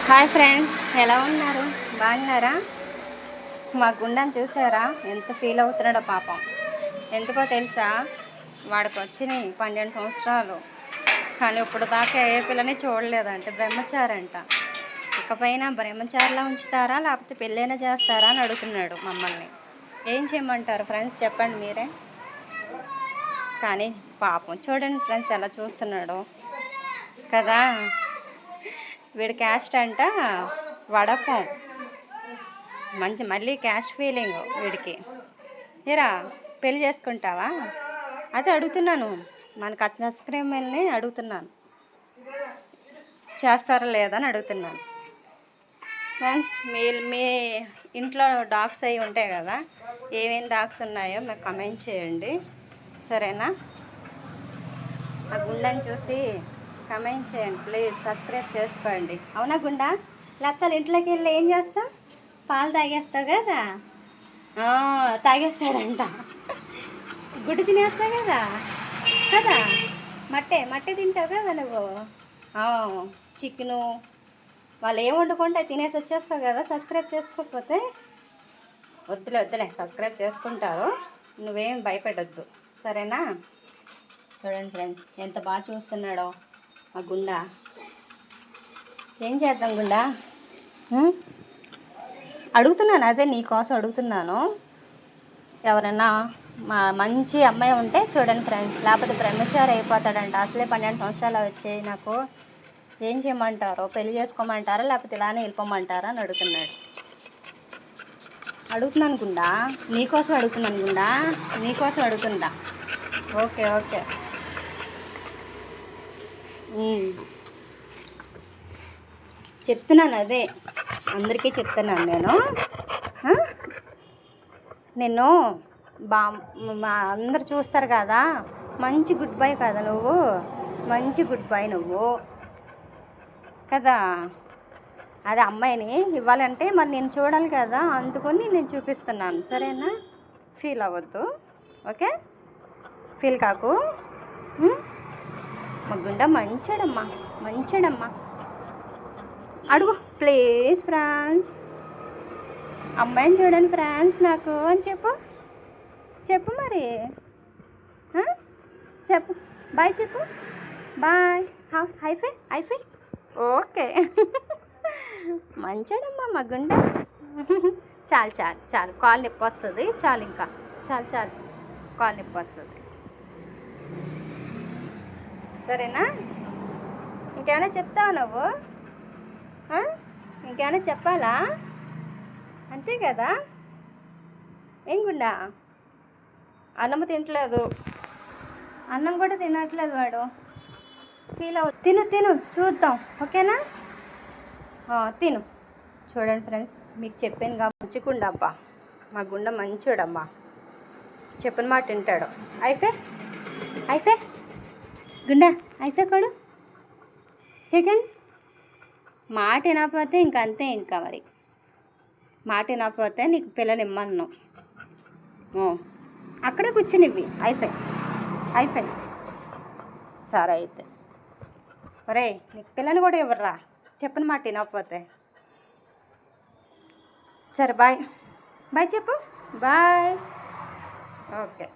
Hi friends, ఎలా ఉన్నారు? బాగున్నారా? మా గుండాన్ని చూసారా ఎంత ఫీల్ అవుతున్నాడో పాపం. ఎందుకో తెలుసా, వాడికి వచ్చినాయి 12 సంవత్సరాలు, కానీ ఇప్పుడు దాకా ఏ పిల్లని చూడలేదంటే బ్రహ్మచారంట. ఇకపైన బ్రహ్మచారిలా ఉంచుతారా లేకపోతే పెళ్ళైనా చేస్తారా అని అడుగుతున్నాడు మమ్మల్ని. ఏం చేయమంటారు ఫ్రెండ్స్, చెప్పండి మీరే. కానీ పాపం చూడండి ఫ్రెండ్స్ ఎలా చూస్తున్నాడు కదా. వీడి క్యాస్ట్ అంట వడఫామ్, మంచి మళ్ళీ క్యాస్ట్ ఫీలింగ్ వీడికి. ఏరా పెళ్ళి చేసుకుంటావా? అదే అడుగుతున్నాను, మనకు సబ్స్క్రైబర్ని అడుగుతున్నాను, చేస్తారా లేదా అని అడుగుతున్నాను. ఫ్రెండ్స్, మీ ఇంట్లో డాగ్స్ అవి ఉంటాయి కదా, ఏమేమి డాగ్స్ ఉన్నాయో మీకు కమెంట్ చేయండి, సరేనా? ఆ గుండెని చూసి కమెంట్ చేయండి ప్లీజ్, సబ్స్క్రైబ్ చేసుకోండి. అవునా గుండా? లేకపోతే ఇంట్లోకి వెళ్ళి ఏం చేస్తావు? పాలు తాగేస్తావు కదా, తాగేస్తాడంట. గుడ్డు తినేస్తావు కదా కదా, మట్టే తింటావు కదా నువ్వు. చికెను వాళ్ళు ఏం వండుకుంటే తినేసి వచ్చేస్తావు కదా. సబ్స్క్రైబ్ చేసుకోకపోతే వద్దులే, సబ్స్క్రైబ్ చేసుకుంటారు, నువ్వేం భయపడొద్దు, సరేనా? చూడండి ఫ్రెండ్స్ ఎంత బాగా చూస్తున్నాడో ఆ గుండా. ఏం చేద్దాం గుండా? అడుగుతున్నాను, అదే నీకోసం అడుగుతున్నాను. ఎవరైనా మంచి అమ్మాయి ఉంటే చూడండి ఫ్రెండ్స్, లేకపోతే బ్రహ్మచారి అయిపోతాడంట. అసలే 12 సంవత్సరాలు వచ్చాయి నాకు. ఏం చేయమంటారో, పెళ్లి చేసుకోమంటారా లేకపోతే ఇలానే వెళ్ళిపోమంటారా అని అడుగుతున్నాను గుండా. నీకోసం అడుగుతున్నాను గుండా, నీకోసం అడుగుతుందా. ఓకే చెప్తున్నాను, అదే అందరికీ చెప్తున్నాను నేను మా అందరు చూస్తారు కదా. మంచి గుడ్ బై కదా నువ్వు, మంచి గుడ్ బై నువ్వు కదా. అదే అమ్మాయిని ఇవ్వాలంటే మరి నేను చూడాలి కదా, అందుకని నేను చూపిస్తున్నాను, సరేనా? ఫీల్ అవ్వద్దు, ఓకే? ఫీల్ కాకు. మా గుండా మంచాడమ్మా. అడుగు ప్లీజ్ ఫ్రాన్స్, అమ్మాయిని చూడండి ఫ్రాన్స్ నాకు అని చెప్పు మరి, చెప్పు బాయ్, చెప్పు బాయ్. Hi-fi okay. మంచాడమ్మా మా గుండా. చాలు కాలు నొప్పి వస్తుంది, చాలు ఇంకా చాలు కాలు నొప్పి వస్తుంది, సరేనా? ఇంకేమైనా చెప్తావా నువ్వు? ఇంకేమైనా చెప్పాలా? అంతే కదా. ఏం గుండా, అన్నం తినట్లేదు, అన్నం కూడా తినట్లేదు వాడు. ఫీల్ తిను చూద్దాం, ఓకేనా? తిను. చూడండి ఫ్రెండ్స్, మీకు చెప్పాను కా, మంచిగుండా అబ్బా, మా గుండా మంచోడమ్మా, చెప్పిన మాట వింటాడు. అయిఫే గుండా, అయిఫే కొడు. సెకండ్ మాట వినకపోతే ఇంకంతే, ఇంకా మరి మాట వినకపోతే నీకు పిల్లలు ఇమ్మన్నావు, అక్కడే కూర్చునివి. అయిఫై సరే అయితే. ఒరే నీకు పిల్లని కూడా ఇవ్వరా చెప్పిన మాట వినకపోతే. సరే బాయ్ చెప్పు, బాయ్. ఓకే.